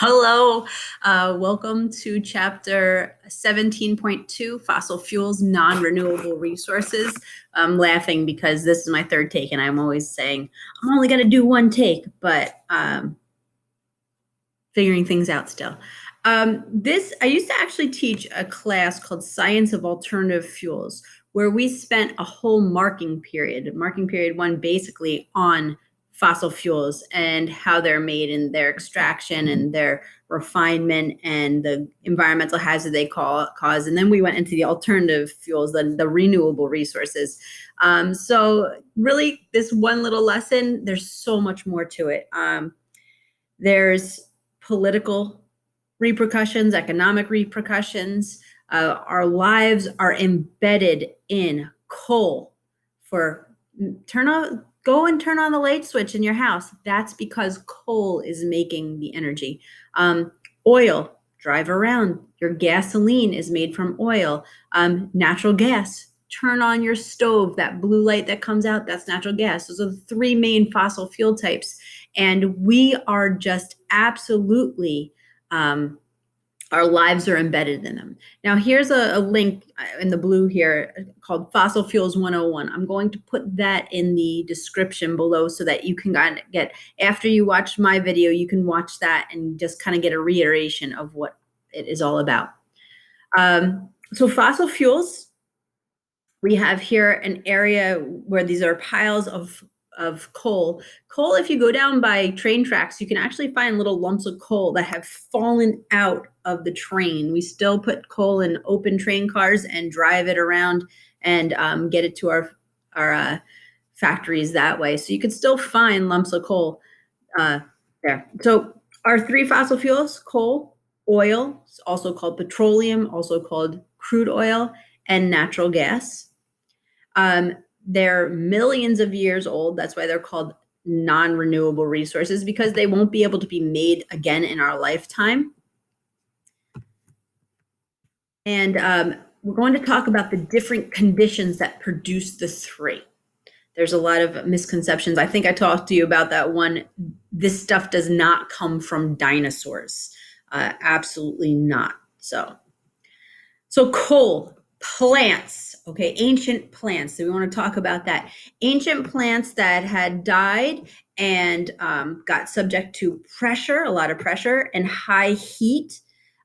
Hello, welcome to chapter 17.2, Fossil Fuels, Non-Renewable Resources. I'm laughing because this is my third take and I'm always saying, I'm only going to do one take, but figuring things out still. I used to actually teach a class called Science of Alternative Fuels, where we spent a whole marking period one basically on fossil fuels and how they're made and their extraction and their refinement and the environmental hazard they cause. And then we went into the alternative fuels, the renewable resources. So really this one little lesson, there's so much more to it. There's political repercussions, economic repercussions. Our lives are embedded in coal. Go and turn on the light switch in your house. That's because coal is making the energy. Oil, drive around. Your gasoline is made from oil. Natural gas, turn on your stove. That blue light that comes out, that's natural gas. Those are the three main fossil fuel types. And we are just absolutely our lives are embedded in them. Now, here's a link in the blue here called Fossil Fuels 101. I'm going to put that in the description below so that you can get, after you watch my video, you can watch that and just kind of get a reiteration of what it is all about. So fossil fuels, we have here an area where these are piles of coal. Coal, if you go down by train tracks, you can actually find little lumps of coal that have fallen out of the train. We still put coal in open train cars and drive it around and get it to our factories that way. So you could still find lumps of coal there. So our three fossil fuels, coal, oil, also called petroleum, also called crude oil, and natural gas. They're millions of years old. That's why they're called non-renewable resources, because they won't be able to be made again in our lifetime. And we're going to talk about the different conditions that produce the three. There's a lot of misconceptions. I think I talked to you about that one. This stuff does not come from dinosaurs. Absolutely not. So coal, plants, okay, ancient plants. So we want to talk about that. Ancient plants that had died and got subject to pressure, a lot of pressure, and high heat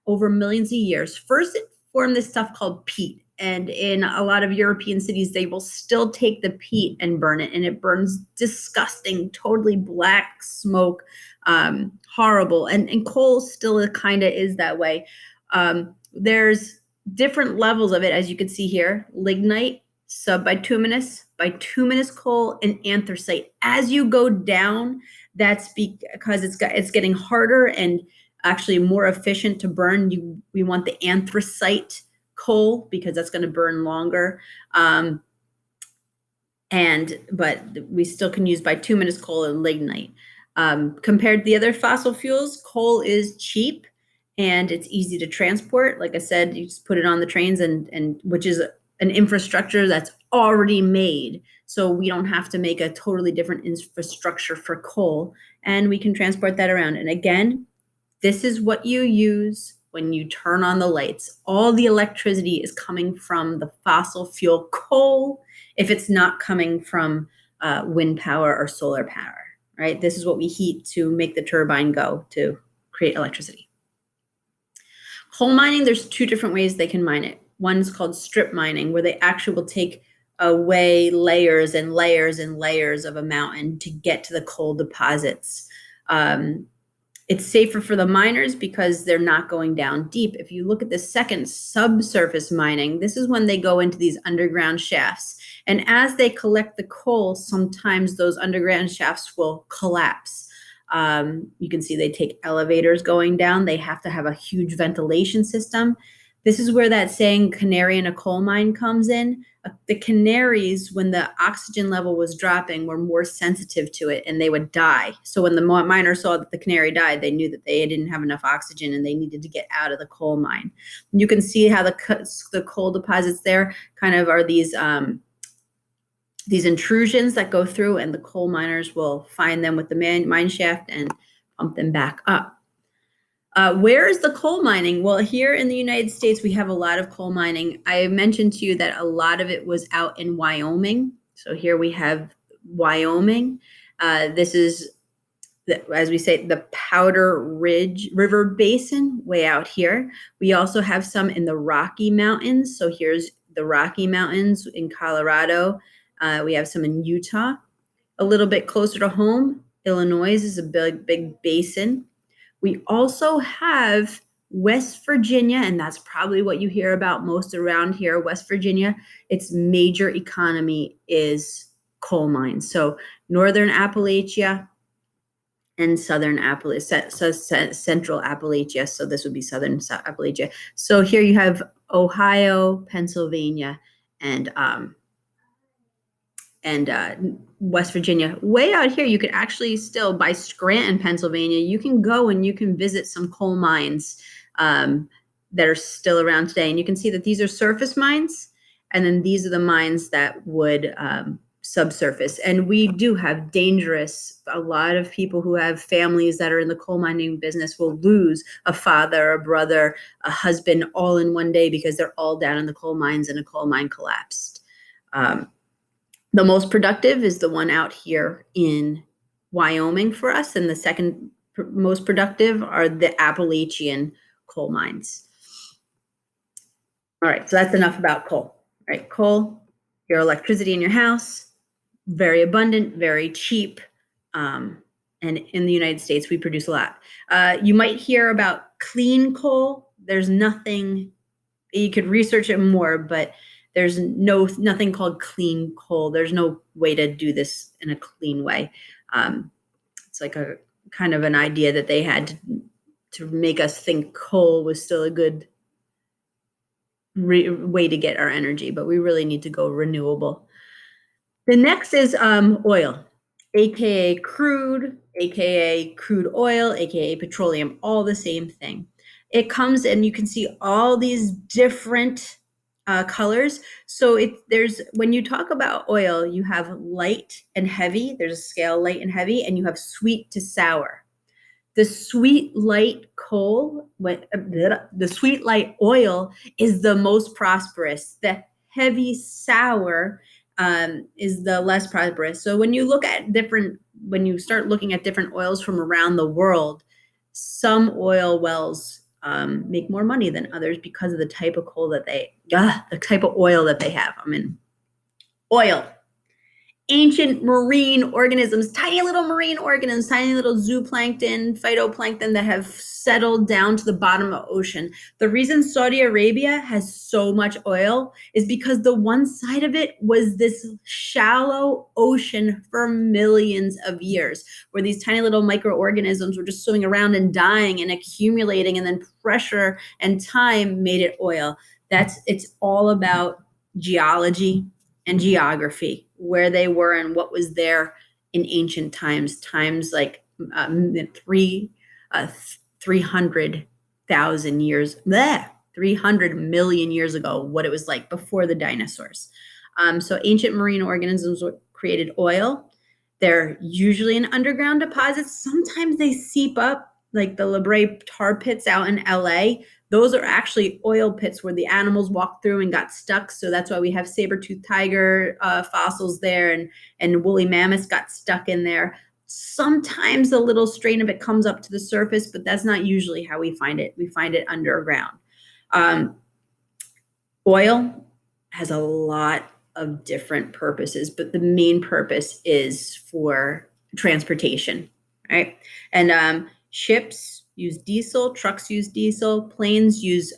over millions of years. First, it formed this stuff called peat. And in a lot of European cities, they will still take the peat and burn it. And it burns disgusting, totally black smoke, horrible. And coal still kind of is that way. There's different levels of it, as you can see here: lignite, subbituminous, bituminous coal, and anthracite. As you go down, that's because it's getting harder and actually more efficient to burn. We want the anthracite coal because that's going to burn longer. But we still can use bituminous coal and lignite. Compared to the other fossil fuels, coal is cheap and it's easy to transport. Like I said, you just put it on the trains, and which is an infrastructure that's already made. So we don't have to make a totally different infrastructure for coal, and we can transport that around. And again, this is what you use when you turn on the lights. All the electricity is coming from the fossil fuel coal if it's not coming from wind power or solar power, right? This is what we heat to make the turbine go to create electricity. Coal mining, there's two different ways they can mine it. One is called strip mining, where they actually will take away layers and layers and layers of a mountain to get to the coal deposits. It's safer for the miners because they're not going down deep. If you look at the second, subsurface mining, this is when they go into these underground shafts. And as they collect the coal, sometimes those underground shafts will collapse. You can see they take elevators going down. They have to have a huge ventilation system. This is where that saying canary in a coal mine comes in. The canaries, when the oxygen level was dropping, were more sensitive to it and they would die. So when the miner saw that the canary died, they knew that they didn't have enough oxygen and they needed to get out of the coal mine. You can see how the coal deposits there kind of are these intrusions that go through, and the coal miners will find them with the mine shaft and pump them back up. Where is the coal mining? Well, here in the United States, we have a lot of coal mining. I mentioned to you that a lot of it was out in Wyoming. So here we have Wyoming. This is, as we say, the Powder Ridge River Basin way out here. We also have some in the Rocky Mountains. So here's the Rocky Mountains in Colorado. We have some in Utah. A little bit closer to home, Illinois is a big basin. We also have West Virginia, and that's probably what you hear about most around here, West Virginia. Its major economy is coal mines. So Northern Appalachia and Southern Appalachia, Central Appalachia. So this would be Southern Appalachia. So here you have Ohio, Pennsylvania, and West Virginia. Way out here, you could actually still, by Scranton, Pennsylvania, you can go and you can visit some coal mines that are still around today. And you can see that these are surface mines, and then these are the mines that would subsurface. And we do have a lot of people who have families that are in the coal mining business will lose a father, a brother, a husband all in one day because they're all down in the coal mines and a coal mine collapsed. The most productive is the one out here in Wyoming for us, and the second most productive are the Appalachian coal mines. All right, so that's enough about coal. All right, coal, your electricity in your house, very abundant, very cheap, and in the United States, we produce a lot. You might hear about clean coal. There's nothing, you could research it more, but there's nothing called clean coal. There's no way to do this in a clean way. It's like a kind of an idea that they had to make us think coal was still a good way to get our energy, but we really need to go renewable. The next is oil, aka crude oil, aka petroleum, all the same thing. It comes, and you can see all these different colors. So when you talk about oil, you have light and heavy. There's a scale, light and heavy, and you have sweet to sour. The sweet light the sweet light oil is the most prosperous. The heavy sour is the less prosperous. So when you start looking at different oils from around the world, some oil wells make more money than others because of the type of oil that they have. Oil. Ancient marine organisms, tiny little marine organisms, tiny little zooplankton, phytoplankton that have settled down to the bottom of the ocean. The reason Saudi Arabia has so much oil is because the one side of it was this shallow ocean for millions of years, where these tiny little microorganisms were just swimming around and dying and accumulating, and then pressure and time made it oil. It's all about geology and geography, where they were and what was there in ancient times like 300,000 years, 300 million years ago, what it was like before the dinosaurs. So ancient marine organisms created oil. They're usually in underground deposits. Sometimes they seep up, like the La Brea tar pits out in LA. Those are actually oil pits where the animals walked through and got stuck. So that's why we have saber-toothed tiger fossils there, and woolly mammoths got stuck in there. Sometimes a little strain of it comes up to the surface, but that's not usually how we find it. We find it underground. Oil has a lot of different purposes, but the main purpose is for transportation, right? And ships use diesel, trucks use diesel, planes use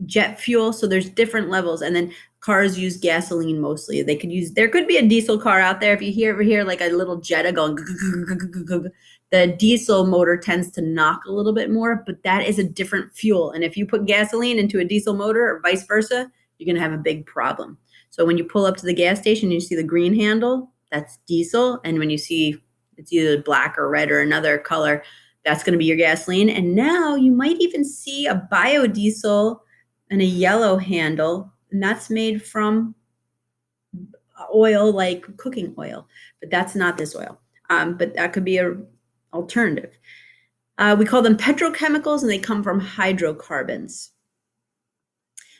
jet fuel. So there's different levels. And then cars use gasoline mostly. There could be a diesel car out there. If you ever hear like a little Jetta going, the diesel motor tends to knock a little bit more, but that is a different fuel. And if you put gasoline into a diesel motor or vice versa, you're going to have a big problem. So when you pull up to the gas station, you see the green handle, that's diesel. And when you see it's either black or red or another color, that's going to be your gasoline. And now you might even see a biodiesel and a yellow handle, and that's made from oil like cooking oil, but that's not this oil. But that could be an alternative. We call them petrochemicals, and they come from hydrocarbons.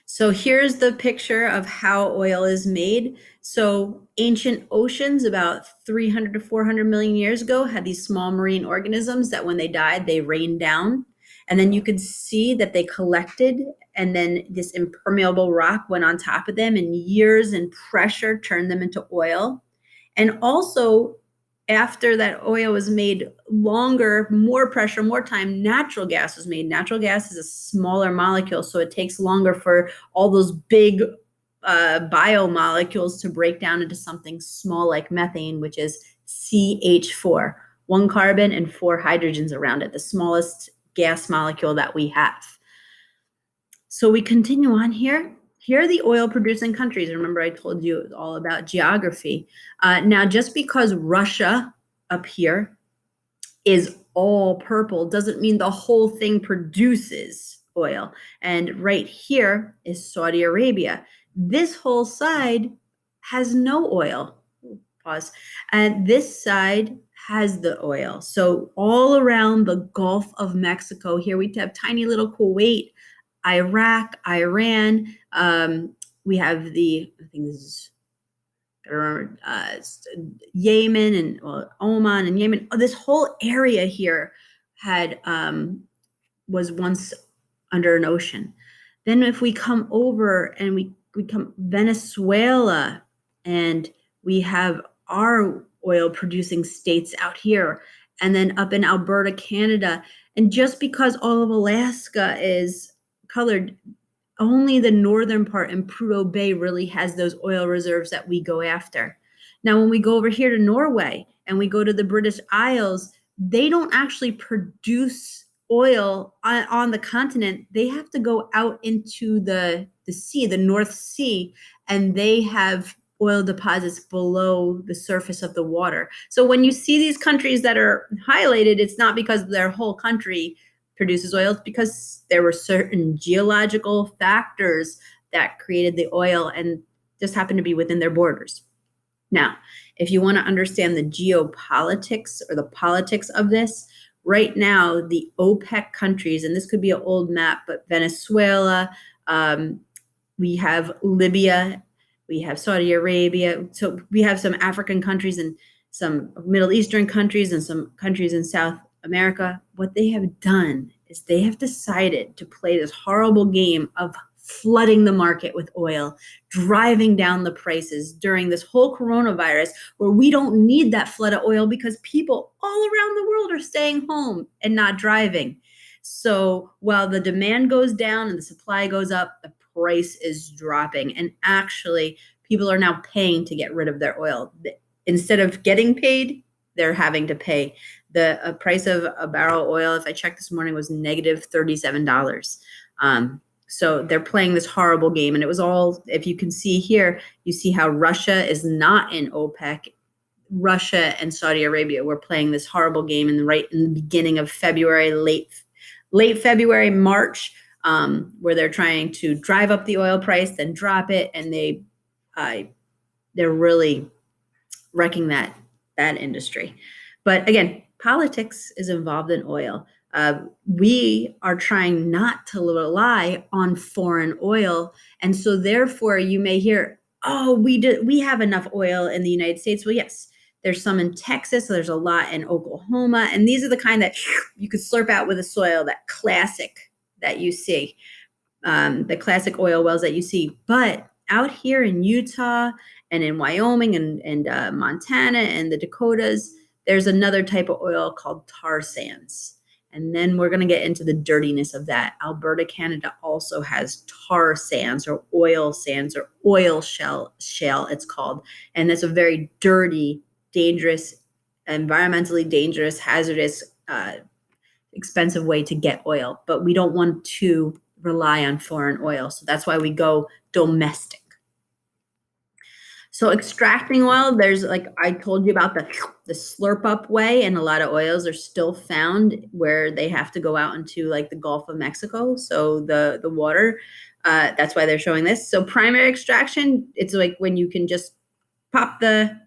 So here's the picture of how oil is made. So ancient oceans about 300 to 400 million years ago had these small marine organisms that when they died, they rained down. And then you could see that they collected, and then this impermeable rock went on top of them, and years and pressure turned them into oil. And also, after that oil was made longer, more pressure, more time, natural gas was made. Natural gas is a smaller molecule, so it takes longer for all those big biomolecules to break down into something small like methane, which is CH4, one carbon and four hydrogens around it, the smallest gas molecule that we have. So we continue on here. Here are the oil producing countries. Remember, I told you all about geography. Now, just because Russia up here is all purple doesn't mean the whole thing produces oil. And right here is Saudi Arabia. This whole side has no oil. Pause. And this side has the oil. So all around the Gulf of Mexico, here we have tiny little Kuwait, Iraq, Iran. We have I think this is, I remember, Yemen and Oman and Yemen. This whole area here had was once under an ocean. Then if we come over and we come Venezuela, and we have our oil producing states out here, and then up in Alberta, Canada. And just because all of Alaska is colored, only the northern part in Prudhoe Bay really has those oil reserves that we go after. Now, when we go over here to Norway and we go to the British Isles, they don't actually produce oil on the continent. They have to go out into the sea, the North Sea, and they have oil deposits below the surface of the water. So when you see these countries that are highlighted, it's not because their whole country produces oil, it's because there were certain geological factors that created the oil and just happened to be within their borders. Now, if you want to understand the geopolitics or the politics of this, right now, the OPEC countries, and this could be an old map, but Venezuela, we have Libya, we have Saudi Arabia. So we have some African countries and some Middle Eastern countries and some countries in South America. What they have done is they have decided to play this horrible game of flooding the market with oil, driving down the prices during this whole coronavirus, where we don't need that flood of oil because people all around the world are staying home and not driving. So while the demand goes down and the supply goes up, the price is dropping. And actually, people are now paying to get rid of their oil. Instead of getting paid, they're having to pay. The price of a barrel of oil, if I checked this morning, was negative $37. So they're playing this horrible game. And it was all, if you can see here, you see how Russia is not in OPEC. Russia and Saudi Arabia were playing this horrible game right in the beginning of February, late February, March, where they're trying to drive up the oil price, then drop it, and they're really wrecking that industry. But again, politics is involved in oil. We are trying not to rely on foreign oil, and so therefore you may hear, "Oh, we have enough oil in the United States." Well, yes, there's some in Texas. There's a lot in Oklahoma, and these are the kind that you could slurp out with a soil. That classic that you see, the classic oil wells that you see. But out here in Utah and in Wyoming and Montana and the Dakotas, there's another type of oil called tar sands. And then we're going to get into the dirtiness of that. Alberta, Canada also has tar sands or oil shale, it's called. And that's a very dirty, dangerous, environmentally dangerous, hazardous, expensive way to get oil. But we don't want to rely on foreign oil. So that's why we go domestic. So extracting oil, there's, like I told you about, the slurp up way, and a lot of oils are still found where they have to go out into like the Gulf of Mexico. So the water, that's why they're showing this. So primary extraction, it's like when you can just pop the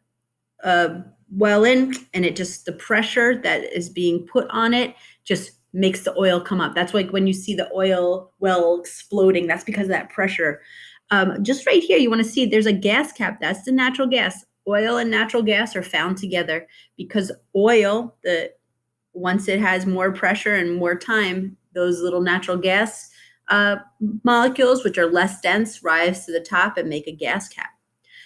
well in, and it just, the pressure that is being put on it just makes the oil come up. That's like when you see the oil well exploding, that's because of that pressure. Just right here, you want to see there's a gas cap. That's the natural gas. Oil and natural gas are found together because oil, once it has more pressure and more time, those little natural gas uh, molecules, which are less dense, rise to the top and make a gas cap.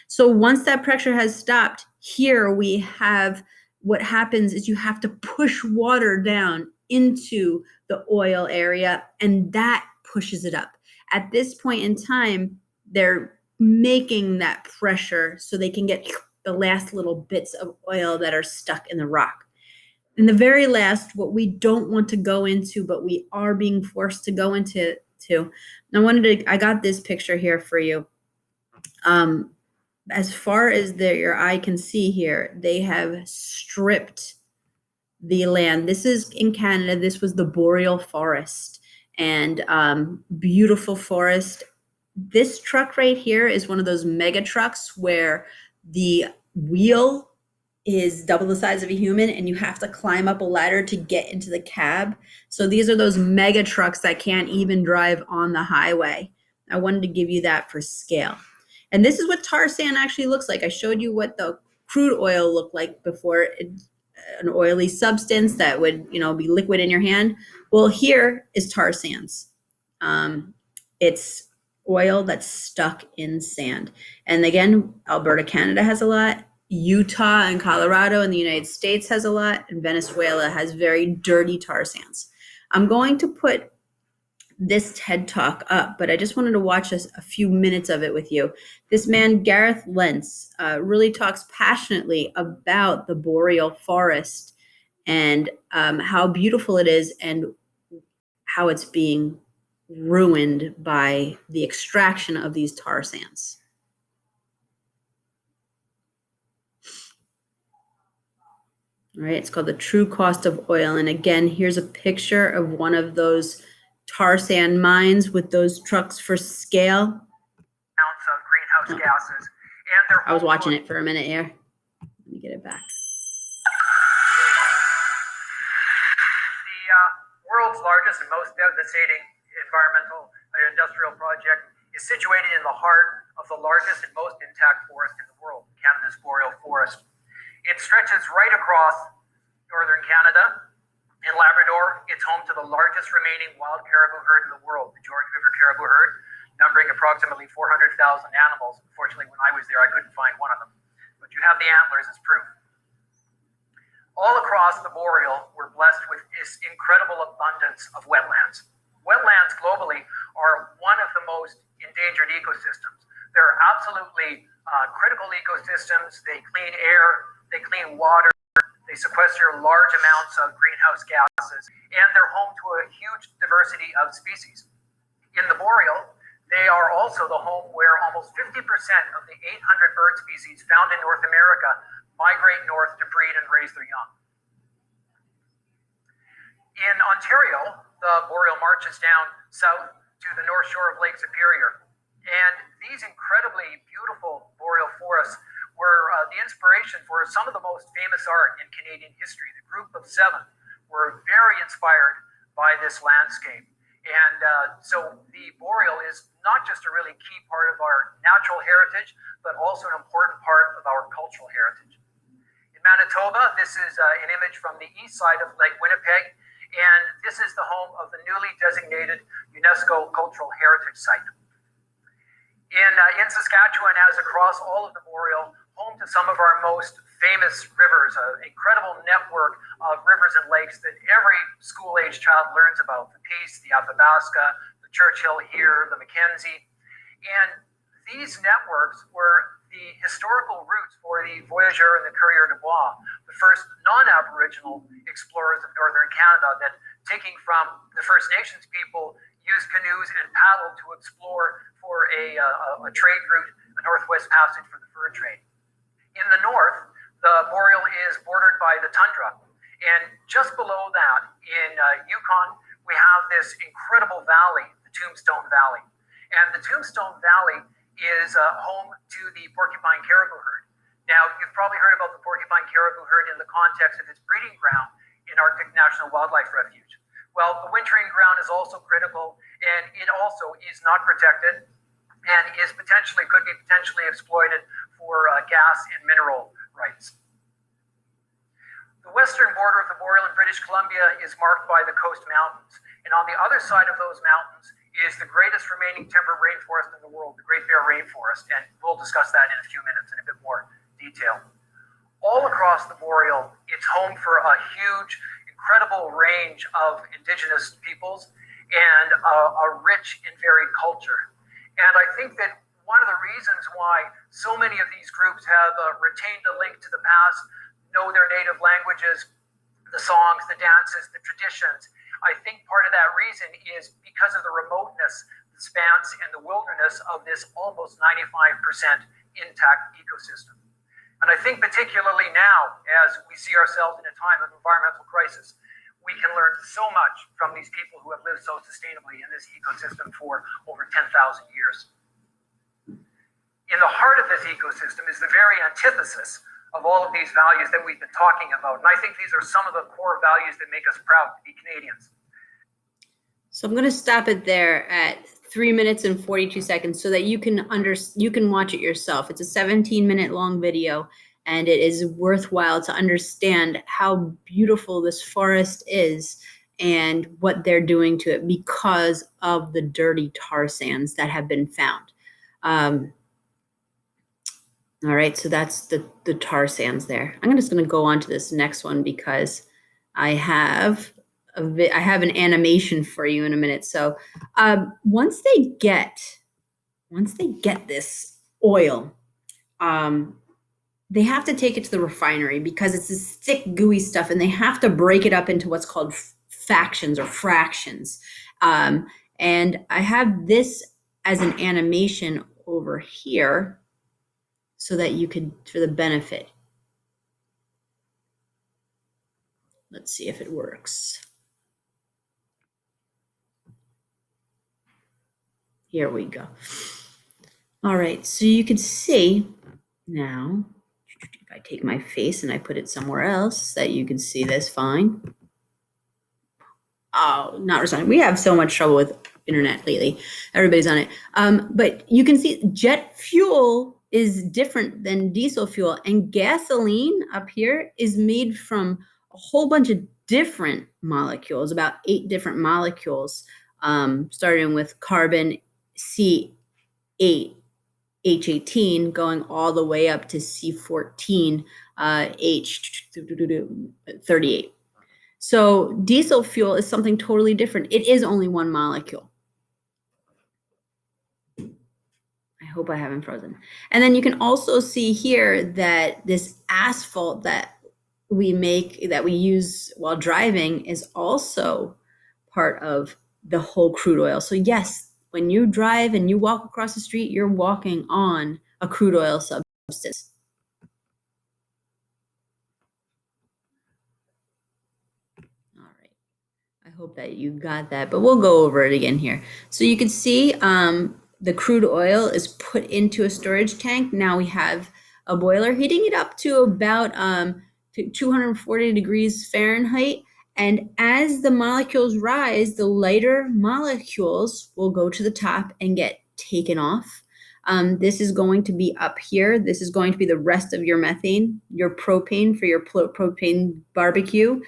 So once that pressure has stopped, here we have what happens is you have to push water down into the oil area, and that pushes it up. At this point in time, they're making that pressure so they can get the last little bits of oil that are stuck in the rock. And the very last, what we don't want to go into, but we are being forced to go into. I got this picture here for you. As far as your eye can see here, they have stripped the land. This is in Canada. This was the boreal forest, and beautiful forest. This truck right here is one of those mega trucks where the wheel is double the size of a human and you have to climb up a ladder to get into the cab. So these are those mega trucks that can't even drive on the highway. I wanted to give you that for scale. And this is what tar sand actually looks like. I showed you what the crude oil looked like before, an oily substance that would, be liquid in your hand. Well, here is tar sands. It's oil that's stuck in sand. And again, Alberta, Canada has a lot. Utah and Colorado in the United States has a lot. And Venezuela has very dirty tar sands. I'm going to put this TED Talk up, but I just wanted to watch a few minutes of it with you. This man, Gareth Lentz, really talks passionately about the boreal forest and how beautiful it is and how it's being ruined by the extraction of these tar sands. All right, it's called The True Cost of Oil. And again, here's a picture of one of those tar sand mines with those trucks for scale. Ounce of greenhouse gases, and I was watching it for a minute here. Let me get it back. The world's largest and most devastating environmental industrial project is situated in the heart of the largest and most intact forest in the world, Canada's boreal forest. It stretches right across northern Canada. In Labrador, it's home to the largest remaining wild caribou herd in the world, the George River caribou herd, numbering approximately 400,000 animals. Unfortunately, when I was there, I couldn't find one of them. But you have the antlers as proof. All across the boreal, we're blessed with this incredible abundance of wetlands. Wetlands globally are one of the most endangered ecosystems. They're absolutely critical ecosystems. They clean air, they clean water, they sequester large amounts of greenhouse gases, and they're home to a huge diversity of species. In the boreal, they are also the home where almost 50% of the 800 bird species found in North America migrate north to breed and raise their young. In Ontario, the boreal marches down south to the north shore of Lake Superior. And these incredibly beautiful boreal forests were the inspiration for some of the most famous art in Canadian history. The Group of Seven were very inspired by this landscape. And so the boreal is not just a really key part of our natural heritage, but also an important part of our cultural heritage. In Manitoba, this is an image from the east side of Lake Winnipeg, and this is the home of the newly designated UNESCO Cultural Heritage Site. In Saskatchewan, as across all of the boreal, home to some of our most famous rivers, an incredible network of rivers and lakes that every school-age child learns about, the Peace, the Athabasca, the Churchill here, the Mackenzie. And these networks were the historical roots for the Voyageur and the Coureur de Bois, the first non-Aboriginal explorers of northern Canada that, taking from the First Nations people, used canoes and paddled to explore for a trade route, a northwest passage for the fur trade. In the north, the boreal is bordered by the tundra. And just below that, in Yukon, we have this incredible valley, the Tombstone Valley. And the Tombstone Valley is home to the porcupine caribou herd. Now, you've probably heard about the porcupine caribou herd in the context of its breeding ground in Arctic National Wildlife Refuge. Well, the wintering ground is also critical, and it also is not protected and could be potentially exploited for gas and mineral rights. The western border of the boreal in British Columbia is marked by the Coast Mountains, and on the other side of those mountains is the greatest remaining temperate rainforest in the world, the Great Bear Rainforest, and we'll discuss that in a few minutes in a bit more detail. All across the boreal, it's home for a huge, incredible range of indigenous peoples and a rich and varied culture. And I think that one of the reasons why so many of these groups have retained a link to the past, know their native languages, the songs, the dances, the traditions, I think part of that reason is because of the remoteness, the spans, and the wilderness of this almost 95% intact ecosystem. And I think particularly now, as we see ourselves in a time of environmental crisis, we can learn so much from these people who have lived so sustainably in this ecosystem for over 10,000 years. In the heart of this ecosystem is the very antithesis of all of these values that we've been talking about. And I think these are some of the core values that make us proud to be Canadians. So I'm going to stop it there at 3 minutes and 42 seconds so that you can watch it yourself. It's a 17-minute long video, and it is worthwhile to understand how beautiful this forest is and what they're doing to it because of the dirty tar sands that have been found. All right, so that's the tar sands there. I'm just going to go on to this next one because I have an animation for you in a minute. So once they get this oil, they have to take it to the refinery because it's this thick, gooey stuff, and they have to break it up into what's called factions or fractions. And I have this as an animation over here so that you could, for the benefit. Let's see if it works. Here we go. All right, so you can see now, if I take my face and I put it somewhere else that you can see this fine. Oh, not responding. We have so much trouble with internet lately. Everybody's on it. But you can see jet fuel is different than diesel fuel, and gasoline up here is made from a whole bunch of different molecules, about 8 different molecules, starting with carbon C8, H18, going all the way up to C14, H38. So diesel fuel is something totally different. It is only one molecule. I hope I haven't frozen. And then you can also see here that this asphalt that we use while driving is also part of the whole crude oil. So yes, when you drive and you walk across the street, you're walking on a crude oil substance. All right. I hope that you got that, but we'll go over it again here. So you can see the crude oil is put into a storage tank. Now we have a boiler heating it up to about 240 degrees Fahrenheit. And as the molecules rise, the lighter molecules will go to the top and get taken off. This is going to be up here. This is going to be the rest of your methane, your propane for your propane barbecue,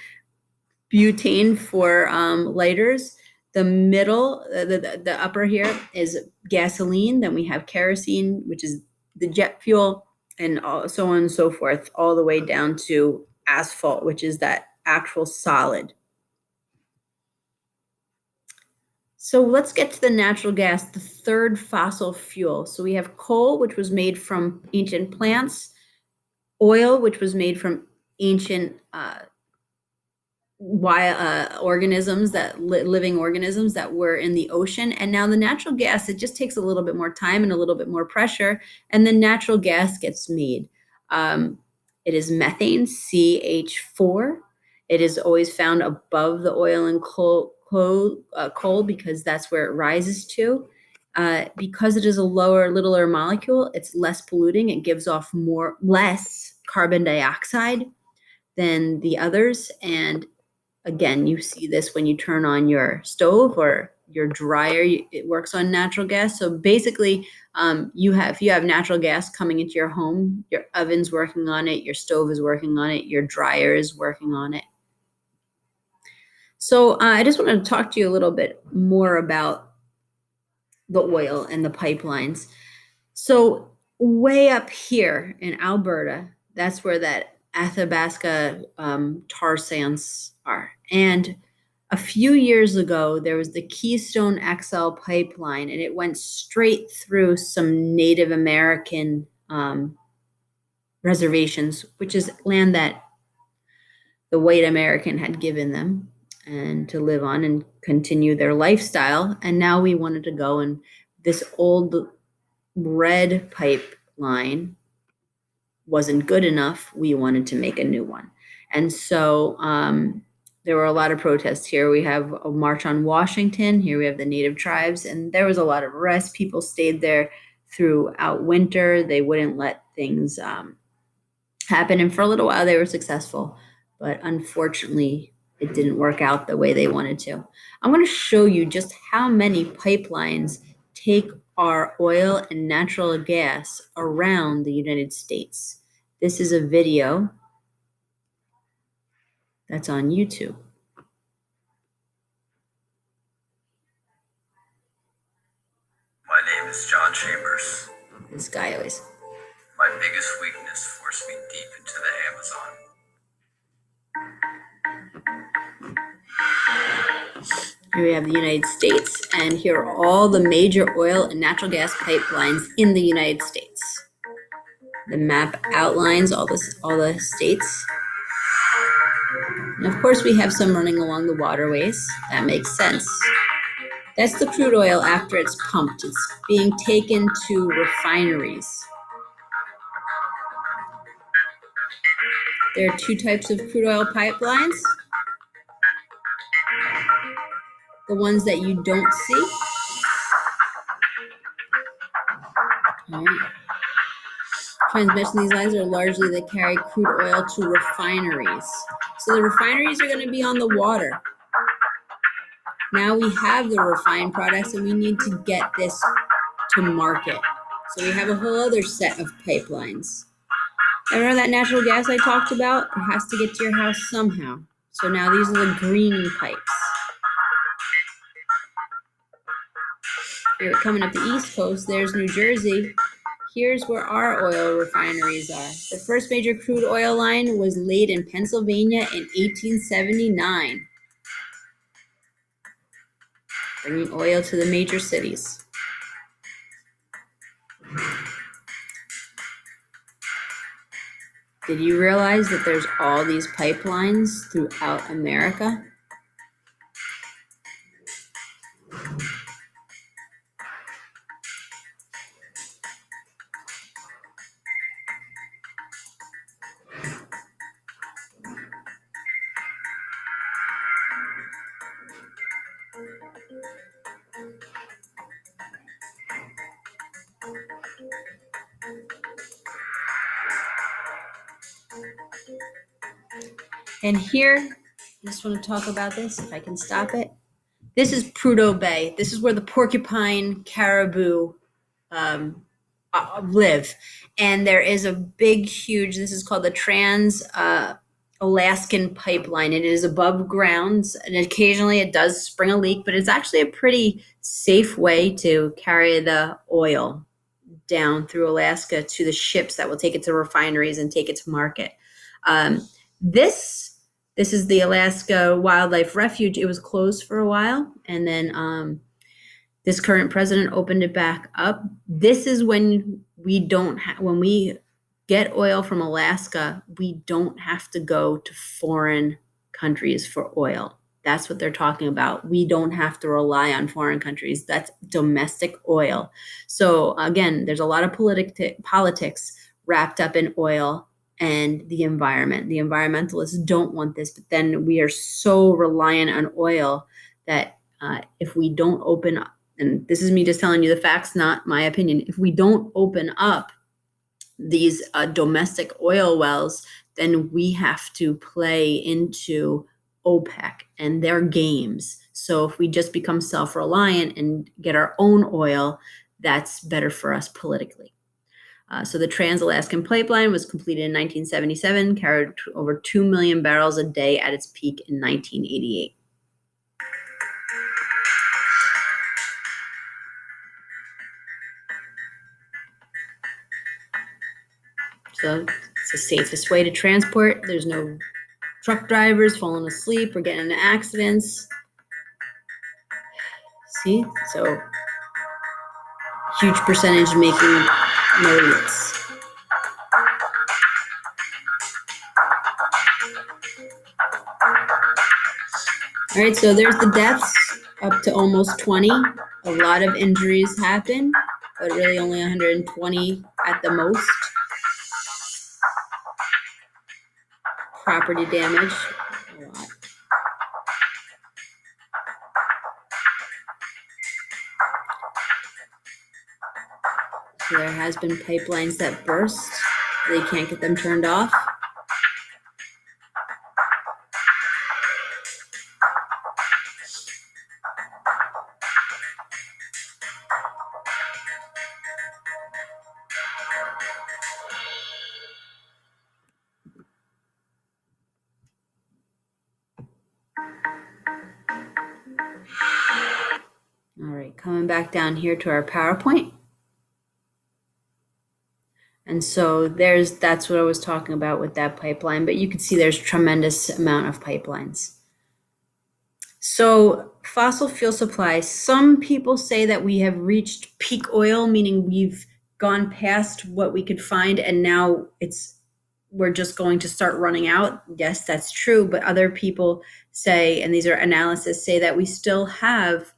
butane for lighters. The middle, the upper here is gasoline. Then we have kerosene, which is the jet fuel, and so on and so forth, all the way down to asphalt, which is that actual solid. So let's get to the natural gas, the third fossil fuel. So we have coal, which was made from ancient plants, oil, which was made from ancient organisms, living organisms that were in the ocean. And now the natural gas, it just takes a little bit more time and a little bit more pressure, and the natural gas gets made. It is methane, CH4. It is always found above the oil and coal because that's where it rises to. Because it is a littler molecule, it's less polluting. It gives off less carbon dioxide than the others, and Again, you see this when you turn on your stove or your dryer, it works on natural gas. So basically, if you have natural gas coming into your home, your oven's working on it, your stove is working on it, your dryer is working on it. So I just wanted to talk to you a little bit more about the oil and the pipelines. So way up here in Alberta, that's where that Athabasca tar sands are. And a few years ago, there was the Keystone XL pipeline, and it went straight through some Native American reservations, which is land that the white American had given them and to live on and continue their lifestyle. And now we wanted to go, and this old red pipeline wasn't good enough. We wanted to make a new one. And so there were a lot of protests here. We have a march on Washington. Here we have the Native tribes, and there was a lot of arrests. People stayed there throughout winter. They wouldn't let things happen. And for a little while, they were successful. But unfortunately, it didn't work out the way they wanted to. I'm going to show you just how many pipelines take our oil and natural gas around the United States. This is a video that's on YouTube. My name is John Chambers. This guy always. My biggest weakness forced me deep into the Amazon. Here we have the United States, and here are all the major oil and natural gas pipelines in the United States. The map outlines all the states. And of course, we have some running along the waterways. That makes sense. That's the crude oil after it's pumped. It's being taken to refineries. There are two types of crude oil pipelines. The ones that you don't see. All right. Transmission, these lines are largely that carry crude oil to refineries. So the refineries are going to be on the water. Now we have the refined products, and we need to get this to market. So we have a whole other set of pipelines. Remember that natural gas I talked about? It has to get to your house somehow. So now these are the green pipes. Here, coming up the East Coast, there's New Jersey. Here's where our oil refineries are. The first major crude oil line was laid in Pennsylvania in 1879, bringing oil to the major cities. Did you realize that there's all these pipelines throughout America? And here, I just want to talk about this, if I can stop it. This is Prudhoe Bay. This is where the porcupine caribou live. And there is a big, huge, this is called the Alaskan pipeline. It is above ground, and occasionally it does spring a leak, but it's actually a pretty safe way to carry the oil down through Alaska to the ships that will take it to refineries and take it to market. This is the Alaska Wildlife Refuge. It was closed for a while, and then this current president opened it back up. This is when when we get oil from Alaska, we don't have to go to foreign countries for oil. That's what they're talking about. We don't have to rely on foreign countries. That's domestic oil. So again, there's a lot of politics wrapped up in oil and the environment. The environmentalists don't want this, but then we are so reliant on oil that if we don't open up, and this is me just telling you the facts, not my opinion, if we don't open up these domestic oil wells, then we have to play into OPEC and their games. So if we just become self-reliant and get our own oil, that's better for us politically. So the Trans-Alaskan Pipeline was completed in 1977, carried over 2 million barrels a day at its peak in 1988. So it's the safest way to transport. There's no truck drivers falling asleep or getting into accidents. See, so huge percentage making millions. All right, so there's the deaths, up to almost 20. A lot of injuries happen, but really only 120 at the most. Property damage, a lot. So there has been pipelines that burst. They can't get them turned off. All right, coming back down here to our PowerPoint. And so that's what I was talking about with that pipeline, but you can see there's tremendous amount of pipelines. So fossil fuel supply, some people say that we have reached peak oil, meaning we've gone past what we could find and now we're just going to start running out. Yes, that's true, but other people say, and these are analysis, say that we still have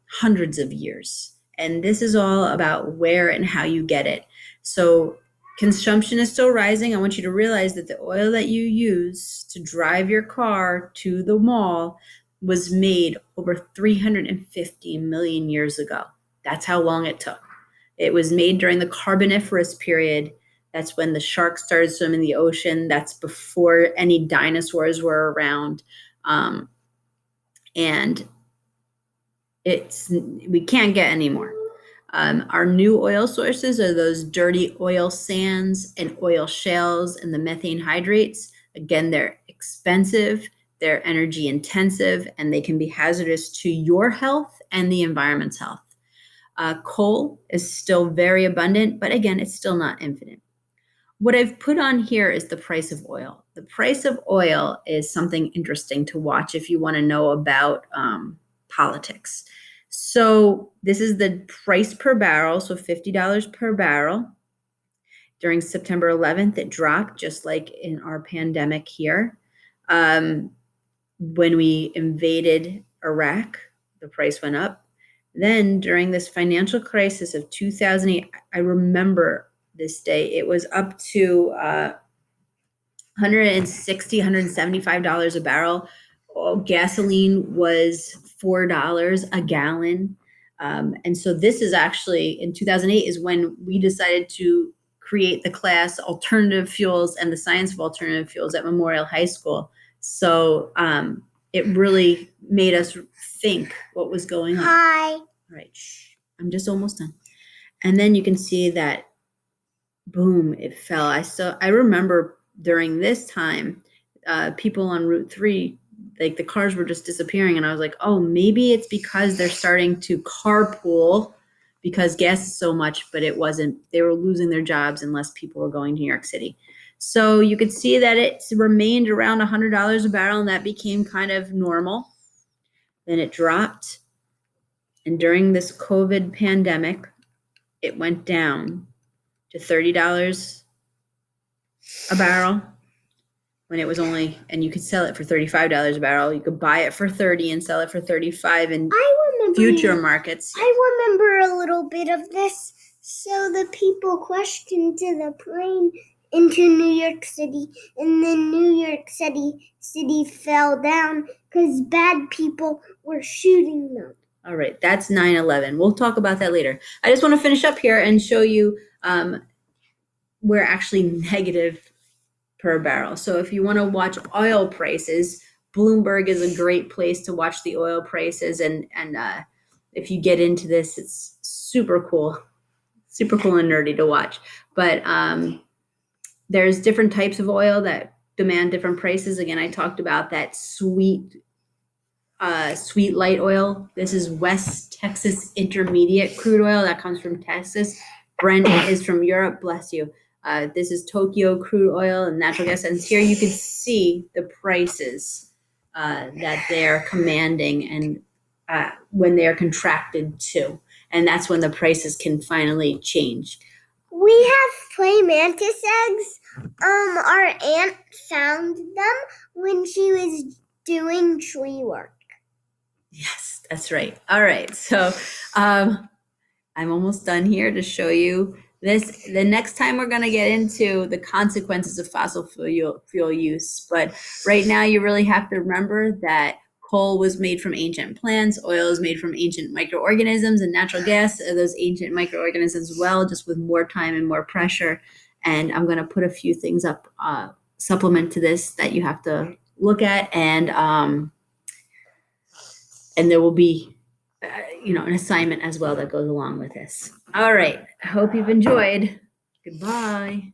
hundreds of years. And this is all about where and how you get it. So consumption is still rising. I want you to realize that the oil that you use to drive your car to the mall was made over 350 million years ago. That's how long it took. It was made during the Carboniferous period. That's when the sharks started swimming in the ocean. That's before any dinosaurs were around. And we can't get any more. Our new oil sources are those dirty oil sands and oil shales and the methane hydrates. Again, they're expensive, they're energy intensive, and they can be hazardous to your health and the environment's health. Coal is still very abundant, but again, it's still not infinite. What I've put on here is the price of oil. The price of oil is something interesting to watch if you want to know about politics. So this is the price per barrel, so $50 per barrel. During September 11th, it dropped, just like in our pandemic here. When we invaded Iraq, the price went up. Then during this financial crisis of 2008, I remember this day, it was up to $160, $175 a barrel. Gasoline was $4 a gallon. And so this is actually, in 2008 is when we decided to create the class Alternative Fuels and the Science of Alternative Fuels at Memorial High School. So it really made us think what was going on. Hi. All right, shh, I'm just almost done. And then you can see that, boom, it fell. I remember during this time, people on Route 3, like the cars were just disappearing. And I was like, oh, maybe it's because they're starting to carpool because gas is so much, but it wasn't. They were losing their jobs and less people were going to New York City. So you could see that it remained around $100 a barrel, and that became kind of normal. Then it dropped. And during this COVID pandemic, it went down to $30 a barrel when it was only, and you could sell it for $35 a barrel. You could buy it for $30 and sell it for $35 in future markets. I remember a little bit of this. So the people questioned to the plane into New York City, and then New York City fell down because bad people were shooting them. All right, that's 9/11. We'll talk about that later. I just want to finish up here and show you we're actually negative per barrel. So if you want to watch oil prices, Bloomberg is a great place to watch the oil prices, and if you get into this, it's super cool and nerdy to watch. But there's different types of oil that demand different prices. Again, I talked about that sweet light oil. This is West Texas Intermediate crude oil that comes from Texas. Brent is from Europe. Bless you. This is Tokyo crude oil and natural gas. And here you can see the prices that they're commanding and when they're contracted to. And that's when the prices can finally change. We have praying mantis eggs. Our aunt found them when she was doing tree work. Yes, that's right. All right. So I'm almost done here to show you this. The next time we're going to get into the consequences of fossil fuel use. But right now you really have to remember that coal was made from ancient plants, oil is made from ancient microorganisms, and natural gas are those ancient microorganisms as well, just with more time and more pressure. And I'm going to put a few things up, supplement to this that you have to look at, and there will be, an assignment as well that goes along with this. All right. I hope you've enjoyed. Goodbye.